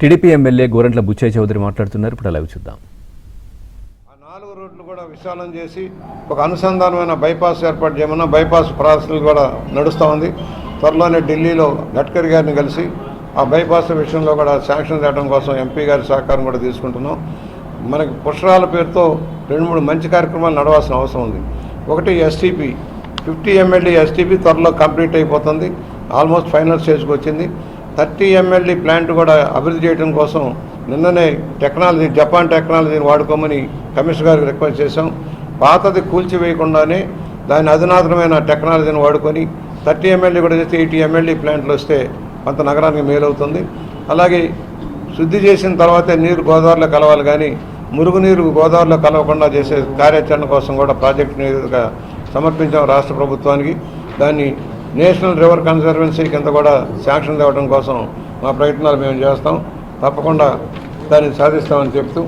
TDP MLA Gorantla Buchaiah Chowdary మాట్లాడుతున్నారు. ఇప్పుడు live చూద్దాం. ఆ 4 రోడ్లు కూడా విశాలం చేసి ఒక అనుసంధానమైన బైపాస్ ఏర్పాటు చేయమన్నా బైపాస్ ప్రాసెస్ కూడా నడుస్తూ ఉంది. త్వరలోనే ఢిల్లీలో గడ్కరీ గారిని కలిసి ఆ బైపాస్ విషయంలో కూడా శాంక్షన్ చేయడం కోసం ఎంపీ గారి సహకారం కూడా తీసుకుంటున్నాం. మనకి పుష్కరాల పేరుతో 2-3 మంచి కార్యక్రమాలు నడవాల్సిన అవసరం ఉంది. ఒకటి ఎస్టీపీ 50 MLD ఎస్టీపీ త్వరలో కంప్లీట్ అయిపోతుంది, ఆల్మోస్ట్ ఫైనల్ స్టేజ్కి వచ్చింది. 30 MLD ప్లాంట్ కూడా అభివృద్ధి చేయడం కోసం నిన్ననే టెక్నాలజీ జపాన్ టెక్నాలజీని వాడుకోమని కమిషనర్ గారికి రిక్వెస్ట్ చేశాం. పాతది కూల్చివేయకుండానే దాని అధునాతనమైన టెక్నాలజీని వాడుకొని 30 MLD కూడా చేస్తే 80 MLD ప్లాంట్లు వస్తే కొంత నగరానికి మేలవుతుంది. అలాగే శుద్ధి చేసిన తర్వాతే నీరు గోదావరిలో కలవాలి, కానీ మురుగునీరు గోదావరిలో కలవకుండా చేసే కార్యాచరణ కోసం కూడా ప్రాజెక్టు నివేదిక సమర్పించాం రాష్ట్ర ప్రభుత్వానికి. దాన్ని నేషనల్ రివర్ కన్జర్వెన్సీ కింద కూడా శాంక్షన్ ఇవ్వడం కోసం మా ప్రయత్నాలు మేము చేస్తాం. తప్పకుండా దాన్ని సాధిస్తామని చెప్తూ